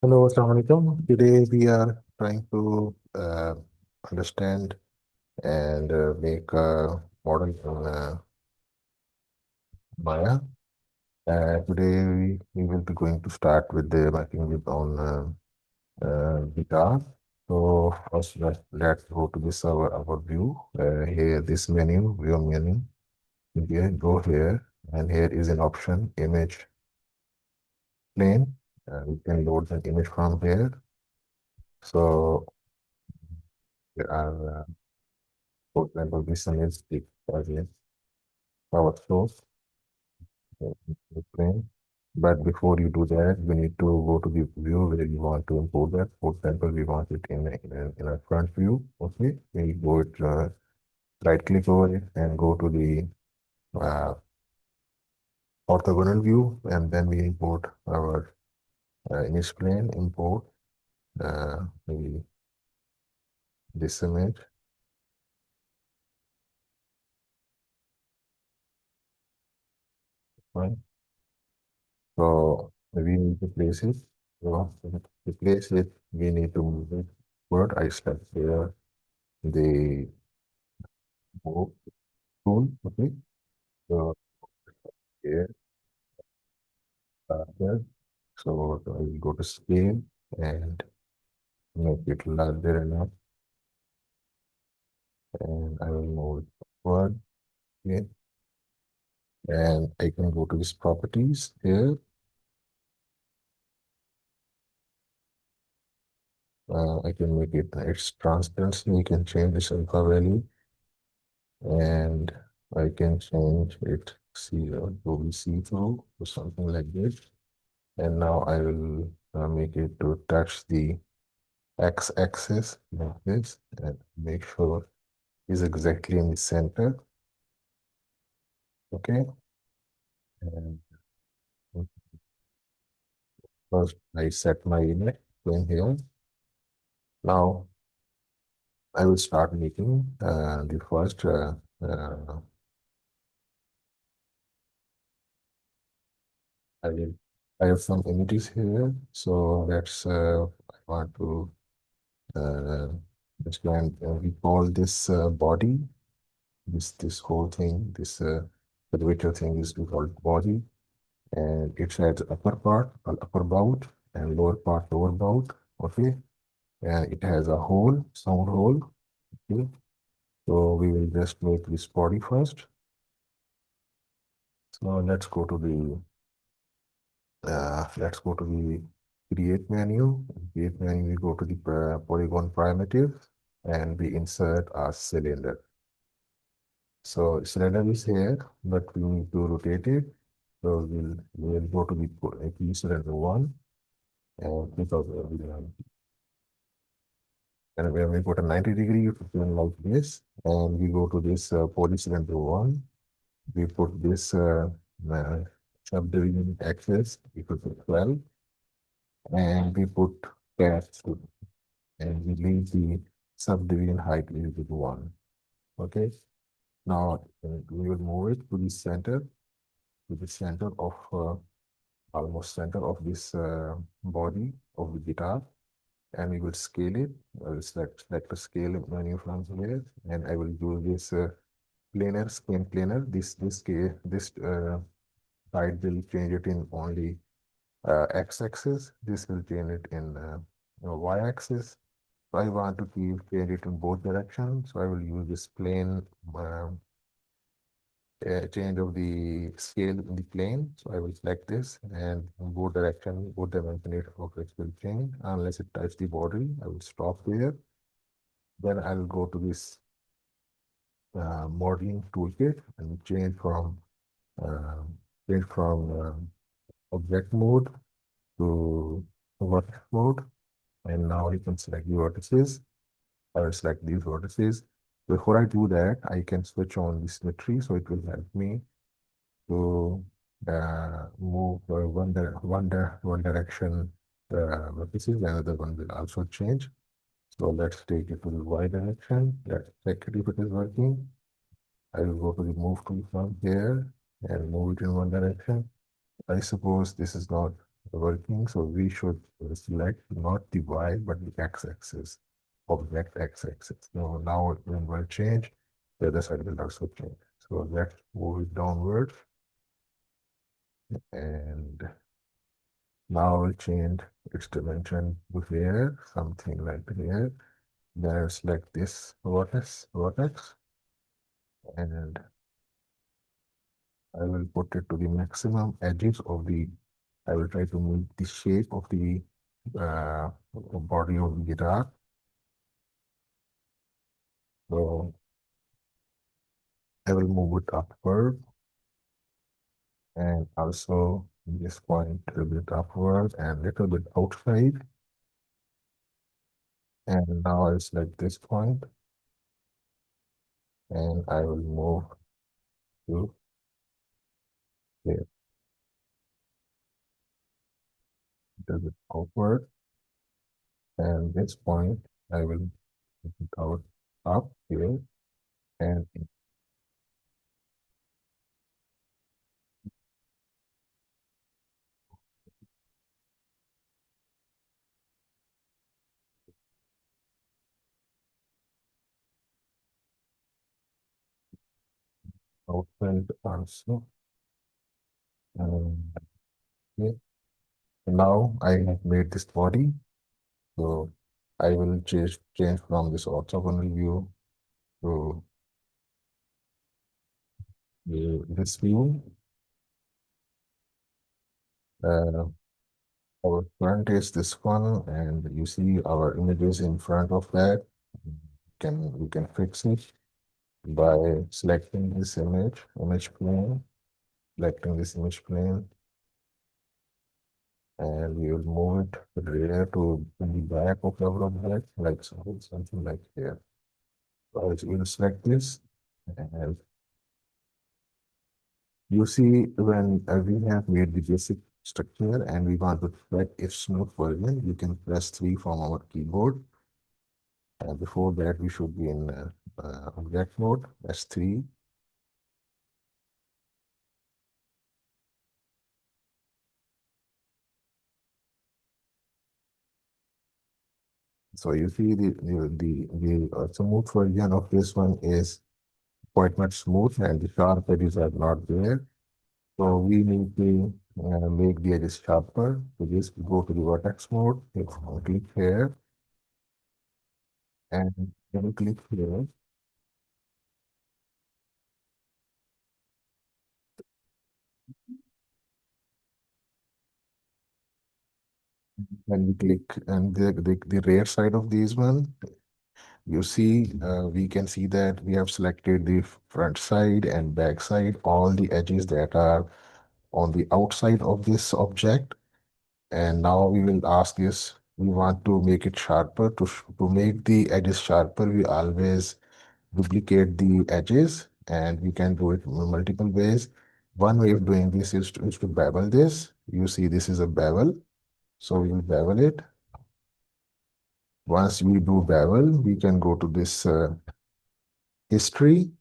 Hello, Assalamu alaikum. Today we are trying to understand and make a model in Maya. Today we will be going to start with the working with on guitar. So first let's go to this our view. Here this menu, view menu. Here go here, and here is an option image plane. We can load an image from here. So there are for example, this one is the power source plane. But before you do that, we need to go to the view where you want to import that. For example, we want it in a front view. Okay, we go it right click over it and go to the uh, orthogonal view, and then we import our image plane. Import maybe this image. Right. So we need to place it. So to place it, we need to move it forward. I select here the move tool. Okay. So here, there. So I will go to scale and make it larger enough, and I will move it forward. Okay. And I can go to this properties here. I can make it its transparency. We can change this alpha value, and I can change it see to be see through or something like this. And now I will make it to touch the x-axis like this and make sure is exactly in the center. Okay. And first I set my image in here. Now I will start making the first I will I have some images here. So let's I want to uh, expand we call this body. This whole thing, this curvature thing is called body, and it has upper part called upper bout and lower part lower bout. Okay, and it has a hole, sound hole. Okay, so we will just make this body first. So let's go to the create menu. Create menu, we go to the polygon primitive, and we insert a cylinder. So cylinder is here, but we need to rotate it. So we'll go to the key cylinder one, and because and when we put a 90-degree, it will like this, and we go to this poly cylinder one. We put this uh, subdivision axis equal to 12, and we put cast, and we leave the subdivision height equal to 1. Okay. Now we will move it to the center of almost center of this body of the guitar, and we will scale it. I will select the scale menu from here, and I will use this planar scan planar. This side will change it in only x-axis. This will change it in y-axis. So I want to change it in both directions. So I will use this plane change of the scale in the plane. So I will select this, and in both direction, both dimension of it will change unless it touches the body. I will stop there. Then I will go to this modeling toolkit and uh, change from object mode to vertex mode. And now you can select the vertices. I will select these vertices. Before I do that, I can switch on the symmetry, so it will help me to move one direction vertices, another one will also change. So let's take it to the y direction. Let's check it if it is working. I will go to the move tool from here and move it in one direction. I suppose this is not working. So we should select not the Y, but the X-axis, object X-axis. So now when we change, the other side will also change. So let's move it downward, and now we'll change its dimension to here, something like here. Then I'll select this vertex, and I will put it to the maximum edges of the, I will try to move the shape of the body of the guitar. So I will move it upward, and also this point a little bit upward and little bit outside. And now I'll select this point, and I will move to here, a little bit outward, and this point I will move it out up here, and outside also. Um, okay. Now I have made this body, so I will change from this orthogonal view to this view. Uh, our front is this one, and you see our images in front of that. We can fix it by selecting this image plane, selecting this image plane, and we will move it rear to the back of our object, like so, something like here. So we'll select this, and you see when we have made the basic structure and we want to select a smooth version, you can press 3 from our keyboard. Before that, we should be in object mode, S3. So you see the smooth version of this one is quite much smooth and the sharp edges are not there. So we need to make the edges sharper. So just go to the vertex mode, click here, and then click here. When we click and the rear side of these one, you see, we can see that we have selected the front side and back side, all the edges that are on the outside of this object. And now we will ask this, we want to make it sharper. To make the edges sharper, we always duplicate the edges, and we can do it in multiple ways. One way of doing this is to bevel this. You see, this is a bevel. So we will bevel it. Once we do bevel, we can go to this history,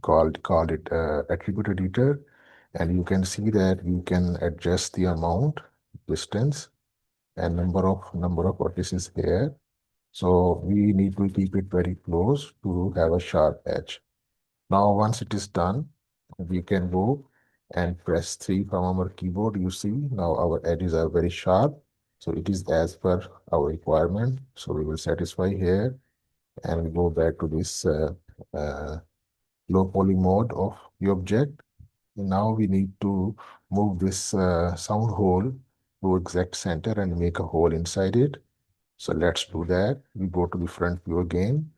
called it attribute editor, and you can see that you can adjust the amount, distance, and number of vertices here. So we need to keep it very close to have a sharp edge. Now once it is done, we can go and press 3 from our keyboard. You see now our edges are very sharp. So it is as per our requirement. So we will satisfy here, and we go back to this uh, low poly mode of the object. Now we need to move this sound hole to exact center and make a hole inside it. So let's do that. We go to the front view again,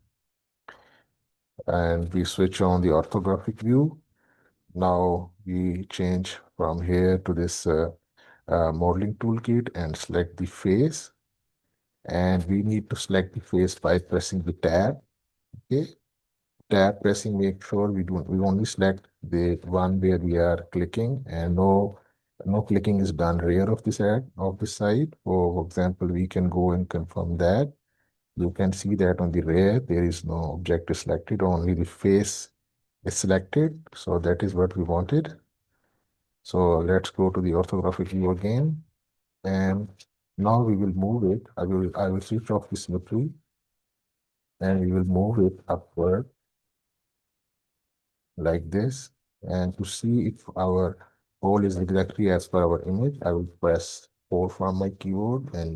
and we switch on the orthographic view. Now we change from here to this modeling toolkit and select the face. And we need to select the face by pressing the tab. Okay. Tab pressing, make sure we only select the one where we are clicking, and no clicking is done rear of this ad of the site. For example, we can go and confirm that. You can see that on the rear there is no object is selected, only the face is selected. So that is what we wanted. So let's go to the orthographic view again. And now we will move it. I will switch off the symmetry and we will move it upward like this. And to see if our hole is exactly as per our image, I will press 4 from my keyboard and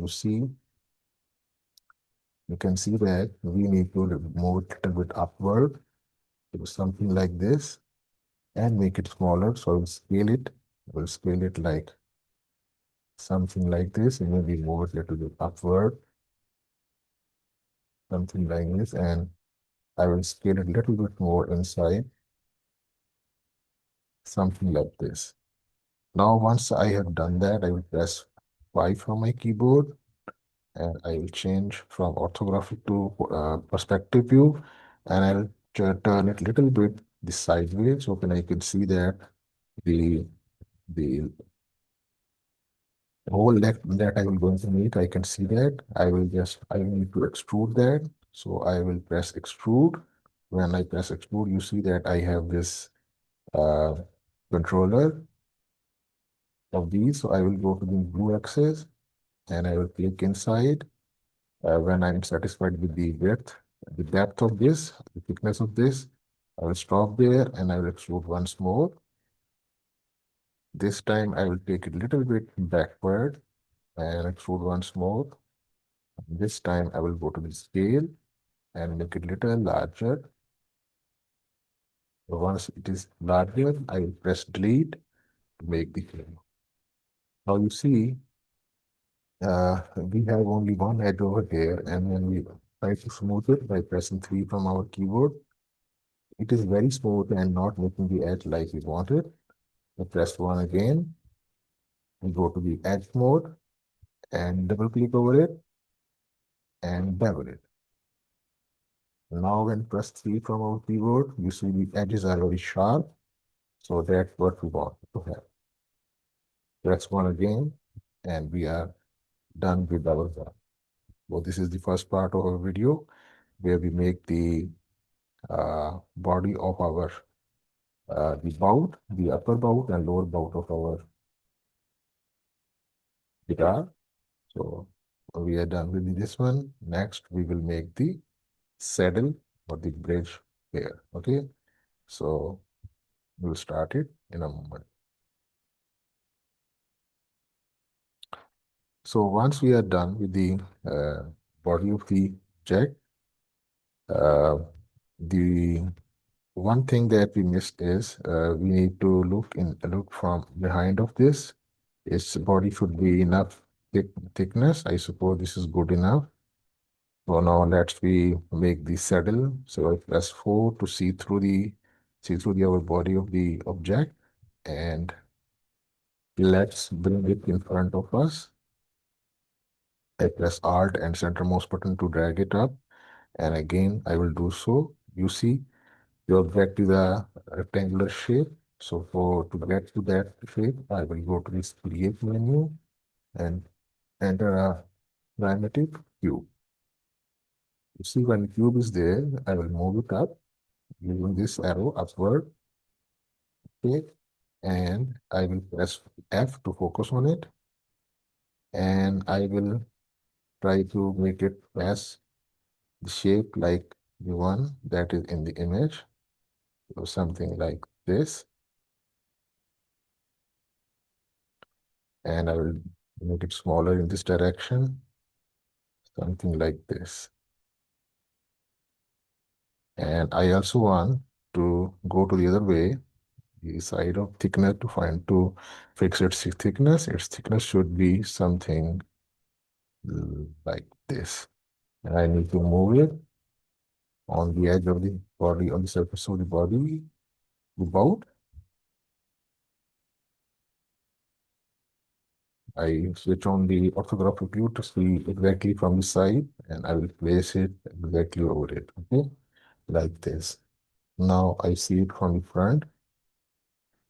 you can see that we need to move it a little bit upward to something like this and make it smaller. So I will scale it. I will scale it like something like this and maybe move it a little bit upward, something like this. And I will scale it a little bit more inside, something like this. Now, once I have done that, I will press 5 from my keyboard and I will change from orthographic to perspective view and I'll turn it a little bit the sideways so then I can see that the the whole that I will going to make, I can see that. I will need to extrude that. So I will press extrude. When I press extrude, you see that I have this uh, controller of these. So I will go to the blue axis and I will click inside. When I'm satisfied with the width, the depth of this, the thickness of this, I will stop there and I will extrude once more. This time I will take it a little bit backward and extrude once more. This time I will go to the scale and make it little larger. Once it is larger, I will press delete to make the frame. Now you see, we have only one edge over here, and when we try to smooth it by pressing 3 from our keyboard, it is very smooth and not making the edge like we want it. We press 1 again, we go to the edge mode and double click over it and bevel it. Now when press 3 from our keyboard, you see the edges are very sharp. So that's what we want to have. Press 1 again, and we are done with our job. So this is the first part of our video where we make the body of our the bout, the upper bout and lower bout of our guitar. So we are done with this one. Next, we will make the saddle or the bridge here. Okay, so we'll start it in a moment. So once we are done with the body of the jack, the one thing that we missed is we need to look from behind of this. Its body should be enough thickness. I suppose this is good enough. So now let's we make the saddle. So I press 4 to see through the our body of the object, and let's bring it in front of us. I press Alt and centermost button to drag it up, and again I will do so. You see, the object is a rectangular shape. So to get to that shape, I will go to this create menu and enter a primitive cube. You see, when cube is there, I will move it up using this arrow upward. Okay, and I will press F to focus on it, and I will try to make it as the shape like the one that is in the image, or something like this. And I will make it smaller in this direction, something like this. And I also want to go to the other way, the side of thickness to fix its thickness. Its thickness should be something like this. And I need to move it on the edge of the body, on the surface of the body, about. I switch on the orthographic view to see exactly from the side, and I will place it exactly over it, okay? Like this. Now I see it from the front.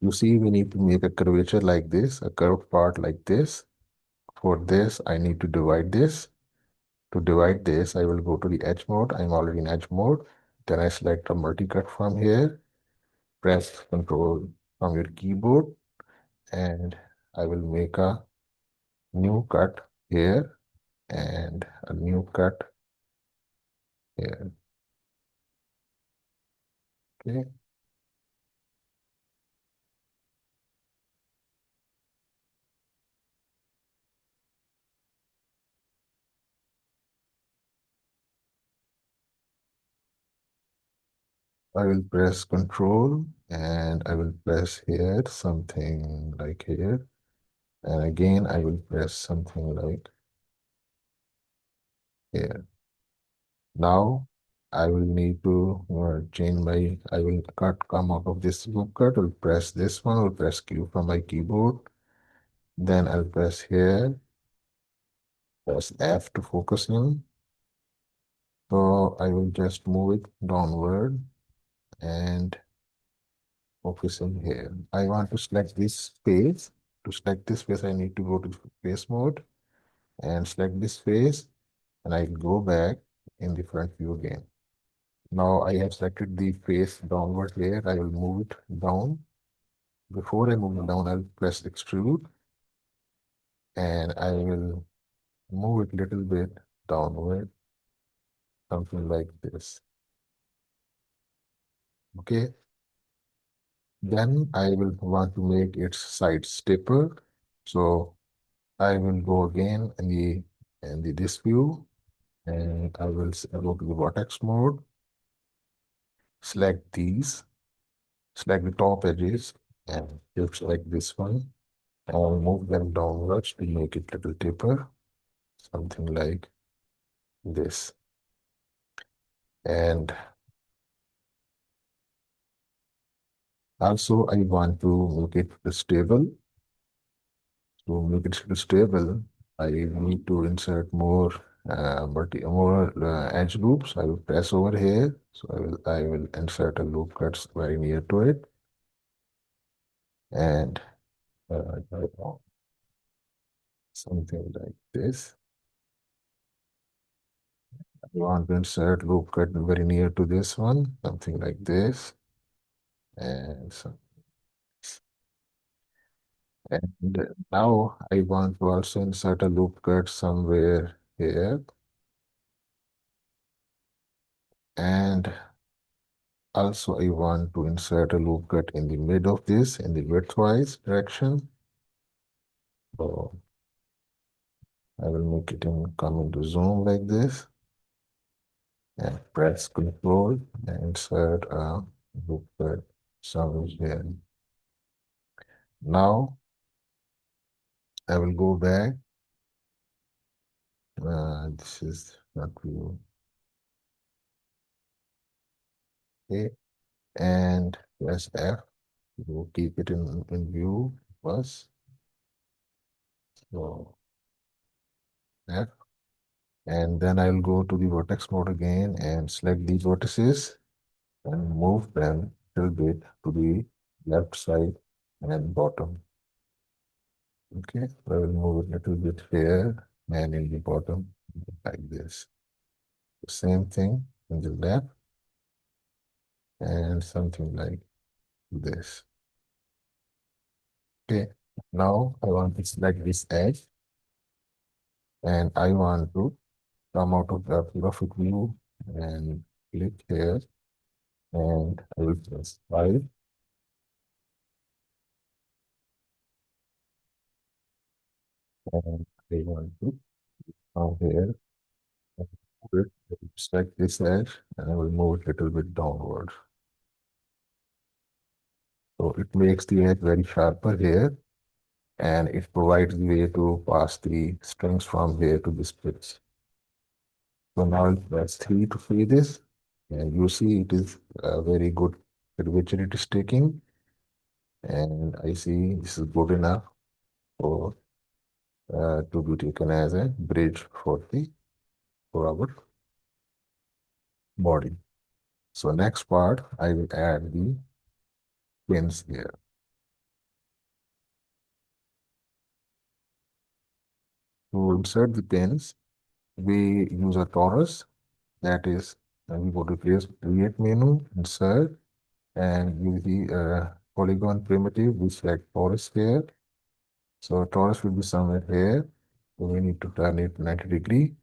You see, we need to make a curvature like this, a curved part like this. For this, I need to divide this. To divide this, I will go to the edge mode. I'm already in edge mode. Then I select a multi-cut from here, press Control from your keyboard, and I will make a new cut here and a new cut here. Okay. I will press Control and I will press here something like here. And again, I will press something like here. Now, I will need to change my, I will come out of this loop cut, will press this one, will press Q from my keyboard. Then I'll press here, press F to focus in. So I will just move it downward and focus in here. I want to select this face. To select this face, I need to go to face mode and select this face, and I go back in the front view again. Now I have selected the face downward here. I will move it down. Before I move it down, I'll press extrude and I will move it little bit downward, something like this. Okay. Then I will want to make its sides taper. So I will go again in the this view and I will go to the vertex mode, select these, select the top edges and just select this one. I'll move them downwards to make it little taper, something like this. And also I want to make it stable. To make it stable, I need to insert more edge loops. I will press over here. So I will insert a loop cuts very near to it. And something like this. I want to insert loop cut very near to this one, something like this. And so, and now I want to also insert a loop cut somewhere here. And also I want to insert a loop cut in the mid of this in the widthwise direction. So I will make it come into zoom like this and press Control and insert a loop cut somewhere here. Now I will go back. This is not view. Okay, and press F. We'll keep it in view first. So F. And then I'll go to the vertex mode again and select these vertices and move them a little bit to the left side and bottom. Okay, I will move it a little bit here and in the bottom like this. The same thing in the left and something like this. Okay, now I want to select this edge and I want to come out of the graphic view and click here and I will press 5 and I want to come here and move it, select this edge and I will move it a little bit downward. So it makes the edge very sharper here and it provides the way to pass the strings from here to this place. So now I'll press 3 to free this and you see it is very good at which it is taking and I see this is good enough for to be taken as a bridge for our body. So next part, I will add the pins here. To insert the pins, we use a torus. That is, we go to create menu, insert, and use the polygon primitive. We select torus here. So torus will be somewhere here. So we need to turn it 90 degree.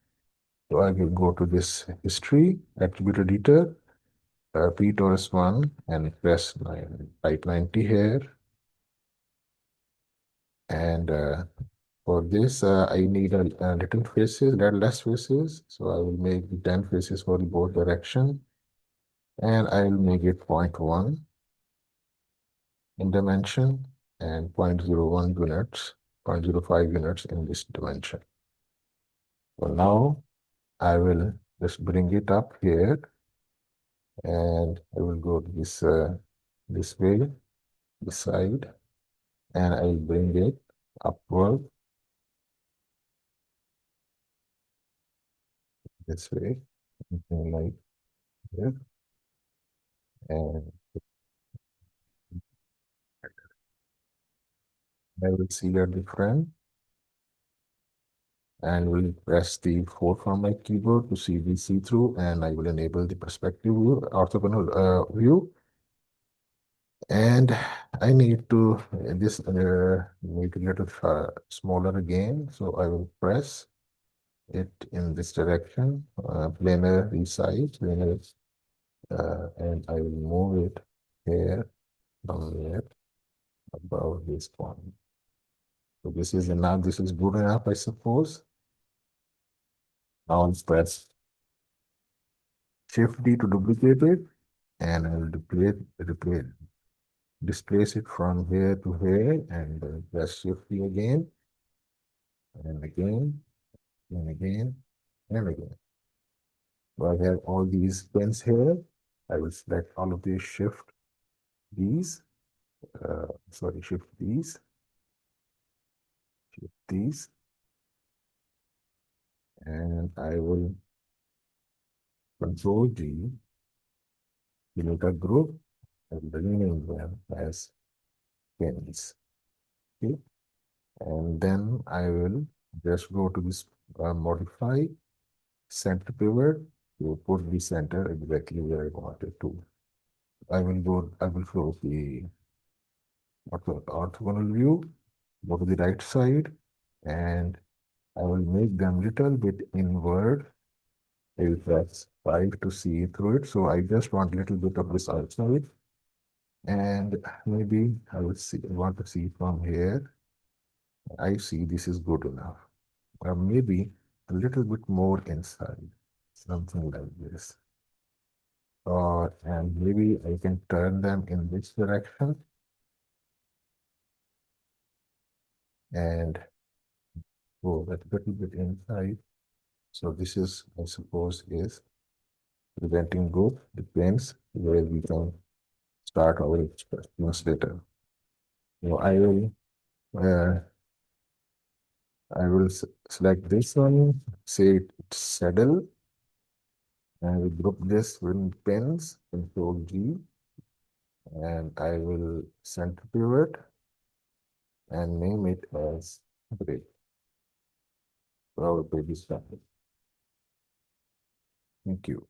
So I will go to this history attribute editor, P Torres 1 and press type 90 here. And for this, I need a little faces, less faces. So I will make the 10 faces for both direction. And I will make it 0.1 in dimension and 0.01 units, 0.05 units in this dimension. So now I will just bring it up here and I will go to this way, this side, and I will bring it upward this way, something like this. And I will see the difference and will press the 4 from my keyboard to see the see-through, and I will enable the perspective view, orthogonal view. And I need to this make it a little smaller again. So I will press it in this direction, planar resize, planar, and I will move it here from here above this point. So this is enough. This is good enough, I suppose. Now I'll press Shift D to duplicate it, and I will displace it from here to here, and press Shift D again, and again, and again, and again. So I have all these pins here. I will select all of these, Shift these, Shift these, and I will Control G, select a group, and rename them as pins. Okay, and then I will just go to this modify center pivot to put the center exactly where I want it to. I will close the orthogonal view, go to the right side, and I will make them little bit inward. I will press 5 to see through it. So I just want a little bit of this outside. And maybe I want to see from here. I see this is good enough. Or maybe a little bit more inside, something like this. And maybe I can turn them in this direction and go a little bit inside. So this is, I suppose, is preventing growth, depends where we can start our experiments later. So uh, I will select this one, say it's saddle, and we group this with pins, Control G, and I will center pivot and name it as break. So our page is started. Thank you.